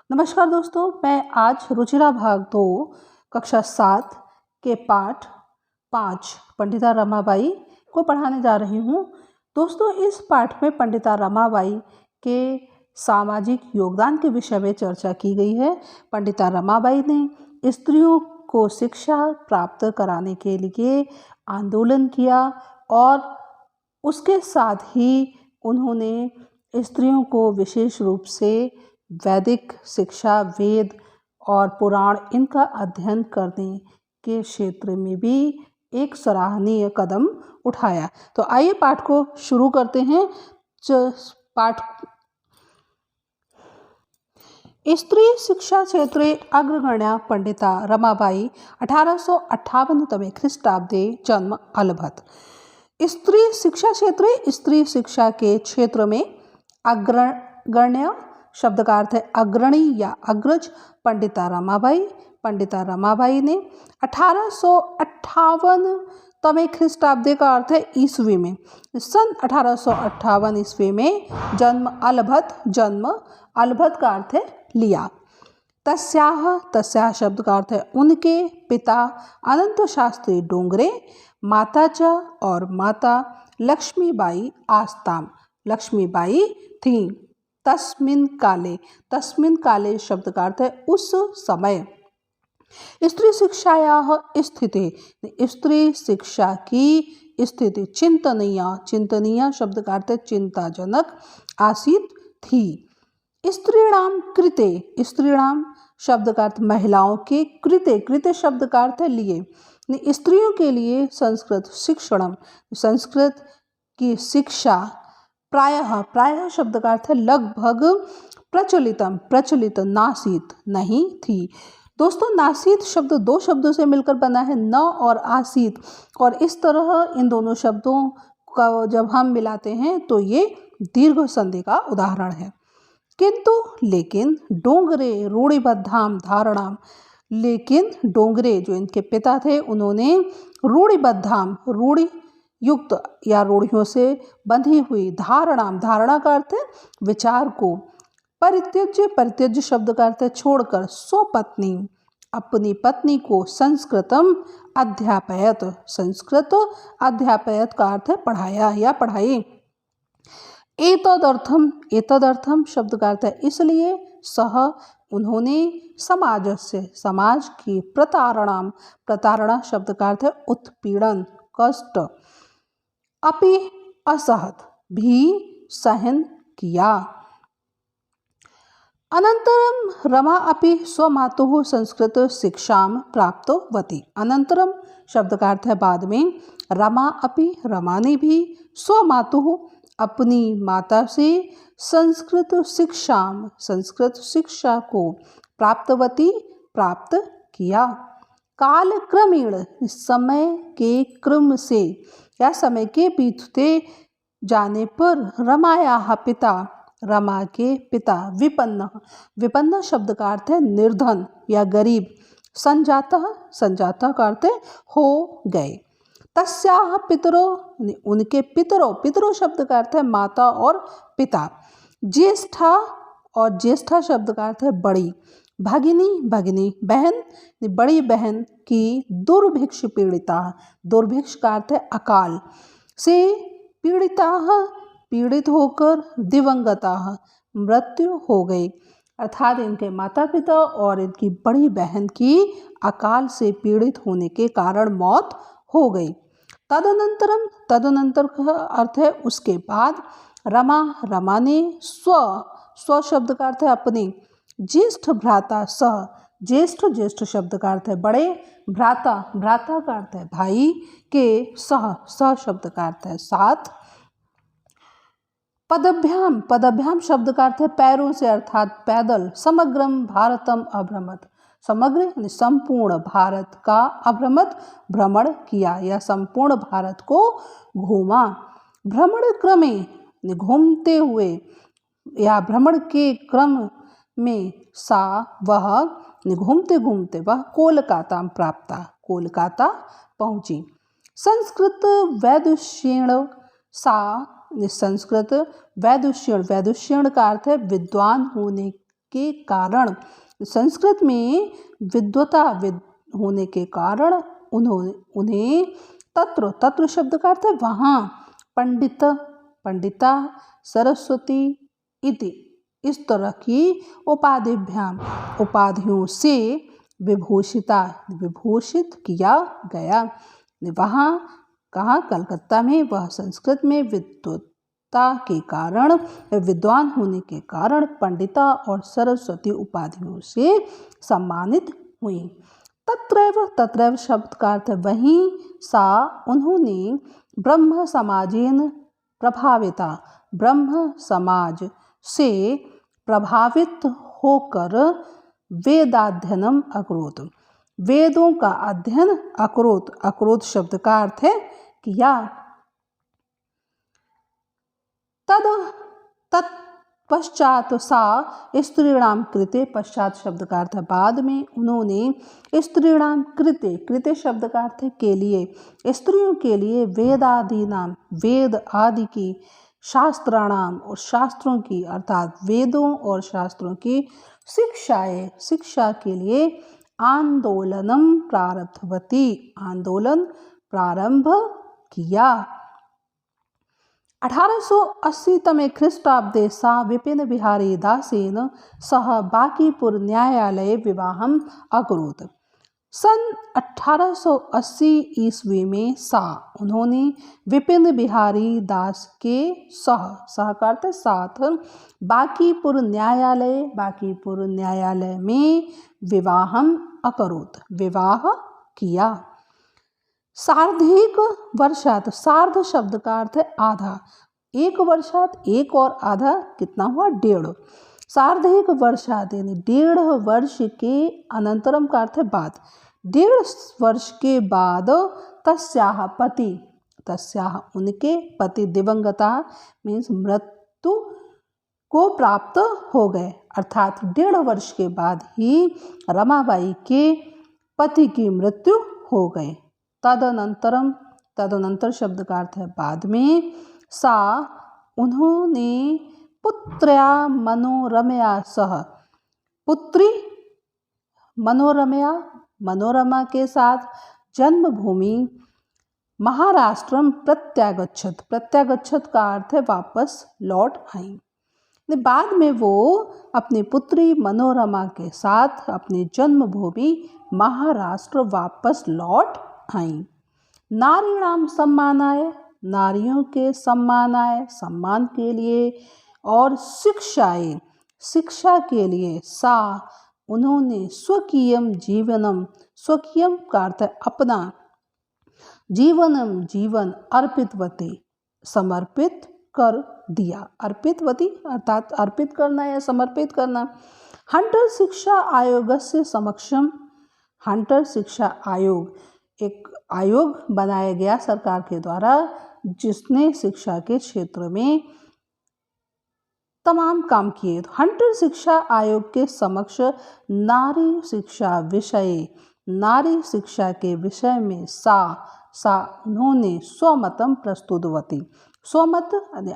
नमस्कार दोस्तों, मैं आज रुचिरा भाग 2 कक्षा 7 के पाठ 5 पंडिता रमाबाई को पढ़ाने जा रही हूँ। दोस्तों, इस पाठ में पंडिता रमाबाई के सामाजिक योगदान के विषय में चर्चा की गई है। पंडिता रमाबाई ने स्त्रियों को शिक्षा प्राप्त कराने के लिए आंदोलन किया और उसके साथ ही उन्होंने स्त्रियों को विशेष रूप से वैदिक शिक्षा, वेद और पुराण इनका अध्ययन करने के क्षेत्र में भी एक सराहनीय कदम उठाया। तो आइए पाठ को शुरू करते हैं। पाठ स्त्री शिक्षा क्षेत्रे अग्रगण्या पंडिता रमाबाई 1858 तमे ख्रीष्टाब्दे जन्म अलभत। स्त्री शिक्षा क्षेत्रे स्त्री शिक्षा के क्षेत्र में अग्रगण्य शब्द का अर्थ है अग्रणी या अग्रज। पंडिता रमाबाई ने 1858 तमे ख्रीष्टाब्दे का अर्थ है ईस्वी में, सन 1858 ईस्वी में जन्म अलभत का अर्थ है लिया। तस्याह शब्द का अर्थ है उनके पिता अनंत शास्त्री डोंगरे, माताचा और माता लक्ष्मीबाई आस्ताम लक्ष्मीबाई थी। तस्मिन काले शब्द का अर्थ है उस समय। स्त्री शिक्षायाः स्थिति, स्त्री शिक्षा की स्थिति चिंतनीय शब्द का अर्थ है चिंताजनक आसीत थी। स्त्रीणाम शब्द का अर्थ महिलाओं के, कृते शब्द का अर्थ है लिए। स्त्रियों के लिए संस्कृत शिक्षणम, संस्कृत की शिक्षा प्रायः शब्द का अर्थ है लगभग प्रचलित नासीत नहीं थी। दोस्तों, नासीत शब्द दो शब्दों से मिलकर बना है, न और आसीत, और इस तरह इन दोनों शब्दों का जब हम मिलाते हैं तो ये दीर्घ संधि का उदाहरण है। किंतु लेकिन डोंगरे रूढ़िबद्धाम धारणाम, लेकिन डोंगरे जो इनके पिता थे उन्होंने रूढ़ि युक्त या रूढ़ियों से बंधी हुई धारणा का अर्थ है विचार को, परित्यज्य शब्द का अर्थ है छोड़कर, स्वपत्नी अपनी पत्नी को संस्कृत अध्यापयत का अर्थ है पढ़ाया या पढ़ाई। एतदर्थम शब्द का अर्थ है इसलिए, सह उन्होंने समाज की प्रतारणा शब्द का अर्थ है उत्पीड़न कष्ट, अपि असहत भी सहन किया। अनंतरम रमा अपि स्वमातुः संस्कृत शिक्षां प्राप्तवती। अनंतरम शब्द का अर्थ है बाद में, रमा ने भी स्वमातुः अपनी माता से संस्कृत शिक्षा को प्राप्त किया। कालक्रमेण समय के क्रम से या समय के बीतते जाने पर रमा के पिता विपन्न शब्द का अर्थ है निर्धन या गरीब, संजाता का अर्थ है हो गए। तस्याह पितरो, उनके पितरों शब्द का अर्थ है माता और पिता। ज्येष्ठा शब्द का अर्थ है बड़ी। भगिनी बहन, बड़ी बहन की दुर्भिक्ष का अर्थ है अकाल से पीड़ित होकर दिवंगता मृत्यु हो गई, अर्थात इनके माता पिता और इनकी बड़ी बहन की अकाल से पीड़ित होने के कारण मौत हो गई। तदनंतर का अर्थ है उसके बाद। रमा ने स्व शब्द का अर्थ है अपने, ज्येष्ठ भ्राता सह, ज्येष्ठ शब्द का अर्थ है बड़े, भ्राता का अर्थ है भाई के, सह शब्द का अर्थ है साथ। पदभ्याम शब्द का अर्थ है पैरों से अर्थात पैदल। समग्रम भारतम अभ्रमत, समग्र संपूर्ण भारत का, अभ्रमत भ्रमण किया या संपूर्ण भारत को घूमा। भ्रमण क्रमे घूमते हुए या भ्रमण के क्रम में वह घूमते वह कोलकाता पहुंची। संस्कृत वैदुष्यण का अर्थ है विद्वान होने के कारण, संस्कृत में विद्वता होने के कारण उन्हें तत्र, तत्र शब्द का अर्थ है वहाँ, पंडित, पंडिता, सरस्वती इति इस तरह की उपाधियों से विभूषित किया गया। वहाँ कहाँ, कलकत्ता में, वह संस्कृत में विद्वता के कारण, विद्वान होने के कारण पंडिता और सरस्वती उपाधियों से सम्मानित हुई। तत्रैव, तत्रैव शब्द का अर्थ वहीं, सा उन्होंने, ब्रह्म समाजेन प्रभाविता, ब्रह्म समाज से प्रभावित होकर वेदाध्ययनम अकरोत्, वेदों का अध्ययन अकरोत्, अकरोत् शब्द का अर्थ है किया। तत्पश्चात सा स्त्रीणाम कृते, पश्चात शब्द का अर्थ है बाद में, उन्होंने स्त्रीणाम कृते, कृते शब्द का अर्थ है के लिए, स्त्रियों के लिए, वेदादि नाम, वेद आदि की, शास्त्राणाम और शास्त्रों की अर्थात वेदों और शास्त्रों की, शिक्षाएं, शिक्षा के लिए, आंदोलनम प्रारब्धवती, आंदोलन प्रारंभ किया। 1880 तमे ख्रीष्टाब्दे सा विपिन बिहारी दासेन सह बांकीपुर न्यायालये विवाहम अकरोत्। सन 1880 ईस्वी में सा उन्होंने विपिन बिहारी दास के सह का अर्थ साथ बांकीपुर न्यायालय में विवाहम अकरोत्, विवाह किया। सार्धेक वर्षात, सार्ध शब्द का अर्थ है आधा, एक वर्षात एक और आधा कितना हुआ, 1.5, सार्धेक वर्षात यानी 1.5 वर्ष के, अनंतरम का अर्थ है बाद, 1.5 वर्ष के बाद तस्याह पति, तस्याह उनके पति, दिवंगता मीन्स मृत्यु को प्राप्त हो गए, अर्थात 1.5 वर्ष के बाद ही रमाबाई के पति की मृत्यु हो गई। तदनंतरम, तदनंतर शब्द का अर्थ है बाद में, सा उन्होंने पुत्र्या मनोरमया सह, पुत्री मनोरमया, मनोरमा के साथ जन्मभूमि महाराष्ट्रम प्रत्यागच्छत, प्रत्यागच्छत का अर्थ है वापस लौट आई। बाद में वो अपनी पुत्री मनोरमा के साथ अपनी जन्मभूमि महाराष्ट्र वापस लौट आई। नारीणाम सम्मानाय, नारियों के सम्मानाय, सम्मान के लिए, और शिक्षाएं, शिक्षा के लिए, सा उन्होंने स्वकीयम जीवनम, स्वकीयम का अर्थ है अपना, जीवनम जीवन, अर्पितवती समर्पित कर दिया, अर्पितवती अर्थात अर्पित करना या समर्पित करना। हंटर शिक्षा आयोग से समक्षम, हंटर शिक्षा आयोग एक आयोग बनाया गया सरकार के द्वारा जिसने शिक्षा के क्षेत्र में तमाम काम किए। हंटर शिक्षा आयोग के समक्ष नारी शिक्षा विषय, नारी शिक्षा के विषय में सा उन्होंने स्वमतम प्रस्तुतवती, स्वमत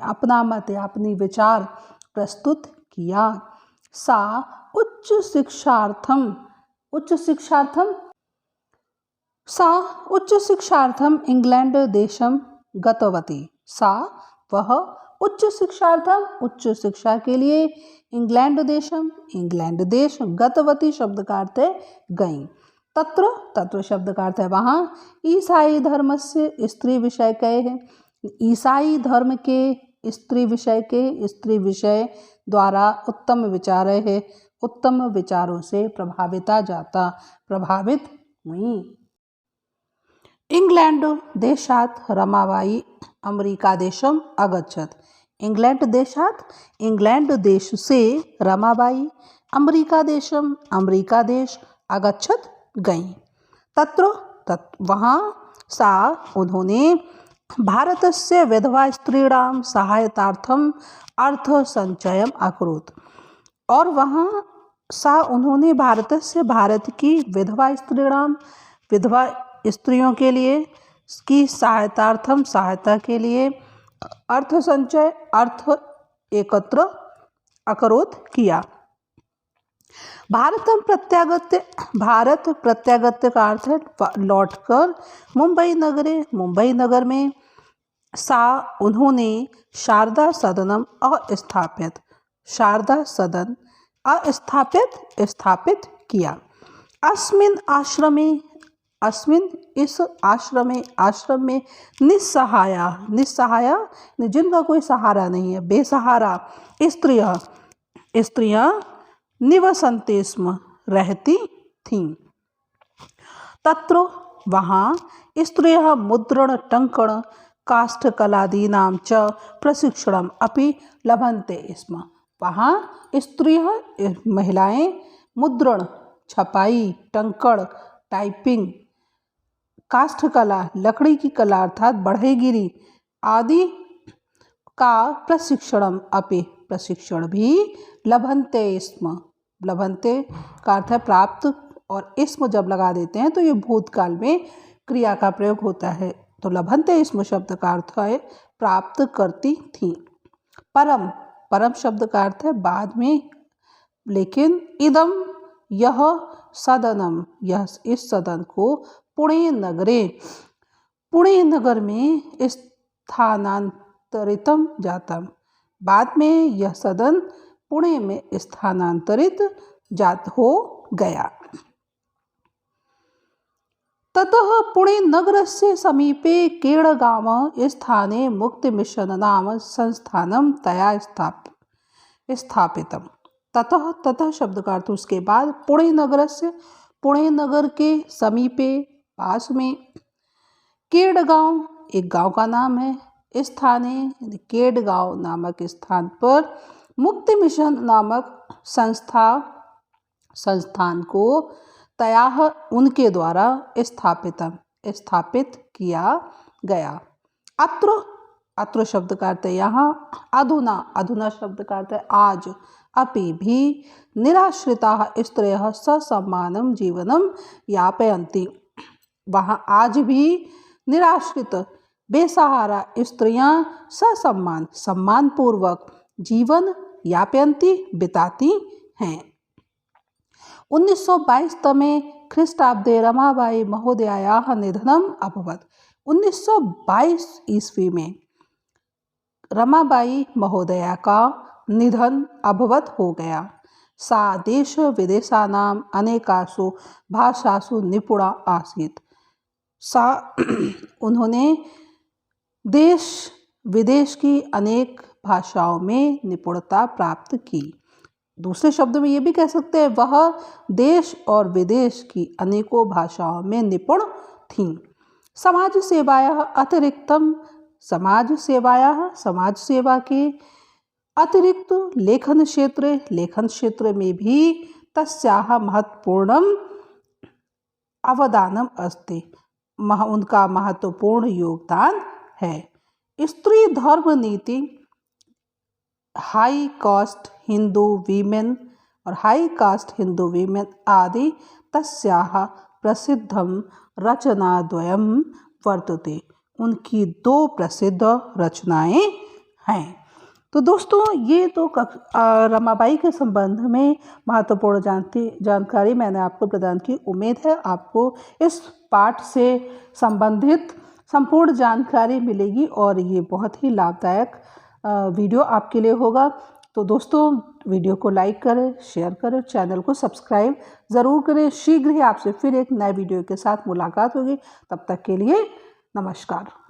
अपना मत या अपनी विचार प्रस्तुत किया। सा उच्च शिक्षार्थम, उच्च शिक्षार्थम, सा उच्च शिक्षार्थम इंग्लैंड देशम गतवती, सा वह उच्च शिक्षार्थम, उच्च शिक्षा के लिए, इंग्लैंड देशम, इंग्लैंड देश, गतवती शब्द का अर्थ है गई। तत्र, तत्र शब्द का अर्थ है वहाँ। ईसाई धर्म से स्त्री विषय कहे हैं, ईसाई धर्म के स्त्री विषय के, स्त्री विषय द्वारा उत्तम विचार है, उत्तम विचारों से प्रभावित हुई। इंग्लैंड देशात रमाबाई अमेरिका देशम अगच्छत, इंग्लैंड देशात, इंग्लैंड देश से रमाबाई अमेरिका देशम, अमेरिका देश अगच्छत गई। तत्र वहाँ सा उन्होंने भारतस्य विधवा स्त्रीणां सहायतार्थम अर्थ संचयम अकरोत्, और वहाँ सा उन्होंने भारतस्य, भारत की विधवा स्त्रीणां, विधवा स्त्रियों के लिए की सहायतार्थम, सहायता के लिए, अर्थ संचय, अर्थ एकत्र अकरोत् किया। भारतम प्रत्यागत्य, भारत प्रत्यागत्य का अर्थ है लौटकर। मुंबई नगरे, मुंबई नगर में। सा उन्होंने शारदा सदनम अस्थापित, शारदा सदन अस्थापित स्थापित किया। अस्मिन आश्रमे, अस्मिन इस आश्रमे, आश्रम में निस्सहाया, निस्सहाया जिनका कोई सहारा नहीं है, बेसहारा स्त्रियाँ, स्त्रियाँ निवसन्ति स्म रहती थीं। तत्र वहाँ स्त्रियः मुद्रण टंकण काष्ठकलादीनां च प्रशिक्षणम् अपि लभन्ते स्म। वहाँ स्त्रियः महिलाएं मुद्रण, छपाई, टंकण, टाइपिंग, काष्ठकला लकड़ी की कला अर्थात बढ़ईगिरी आदि का प्रशिक्षणम अपि प्रशिक्षण भी लभन्ते स्म। लभन्ते का अर्थ है प्राप्त, और इसम जब लगा देते हैं तो ये भूतकाल में क्रिया का प्रयोग होता है। तो लभन्ते इसम शब्द का अर्थ है प्राप्त करती थी। परम, परम शब्द का अर्थ है बाद में, लेकिन इदम यह सदनम, यह इस सदन को पुणे नगरे, पुणे नगर में स्थानांतरितम जातम, बाद में यह सदन पुणे में स्थानांतरित जात हो गया। ततः पुणे नगरस्य समीपे केडगाम स्थाने मुक्ति मिशन नाम संस्थानम तया स्थापितम। ततः, ततः शब्द का अर्थ उसके बाद, पुणे नगरस्य, पुणे नगर के समीपे पास में, केडगांव एक गांव का नाम है, स्थाने केडगांव नामक स्थान पर, मुक्ति मिशन नामक संस्था, संस्थान को तयाह उनके द्वारा स्थापितम स्थापित किया गया। अत्र, अत्र शब्द का अर्थ है यहाँ, अधुना, अधुना शब्द का अर्थ है आज, अपि भी निराश्रिताः स्त्रियः ससम्मानं जीवनं यापयन्ति। वहाँ आज भी निराश्रित बेसहारा स्त्रियां ससम्मान, सम्मान पूर्वक जीवन यापयन्ति बिताती हैं। 1922 तमे ख्रीष्टाब्दे रमाबाई महोदयायाः निधनम अभवत्। 1922 ईस्वी में रमाबाई महोदया का निधन अभवत हो गया। सा देश विदेशानां अनेकासु भाषासु निपुणा आसीत्। सा उन्होंने देश विदेश की अनेक भाषाओं में निपुणता प्राप्त की। दूसरे शब्दों में ये भी कह सकते हैं वह देश और विदेश की अनेकों भाषाओं में निपुण थीं। समाज सेवायाः अतिरिक्तम, समाज सेवायाः समाज सेवा के अतिरिक्त लेखन क्षेत्र, लेखन क्षेत्र में भी तस्याः महत्वपूर्णम अवदानम अस्ति, उनका महत्वपूर्ण योगदान है। स्त्री धर्म नीति, हाई कास्ट हिंदू वीमेन और हाई कास्ट हिंदू वीमेन आदि तस्याः प्रसिद्धम रचनाद्वयम वर्तते, उनकी 2 प्रसिद्ध रचनाएं हैं। तो दोस्तों ये तो रमाबाई के संबंध में महत्वपूर्ण जानकारी मैंने आपको प्रदान की। उम्मीद है आपको इस पाठ से संबंधित संपूर्ण जानकारी मिलेगी और ये बहुत ही लाभदायक वीडियो आपके लिए होगा। तो दोस्तों वीडियो को लाइक करें, शेयर करें, चैनल को सब्सक्राइब ज़रूर करें। शीघ्र ही आपसे फिर एक नए वीडियो के साथ मुलाकात होगी। तब तक के लिए नमस्कार।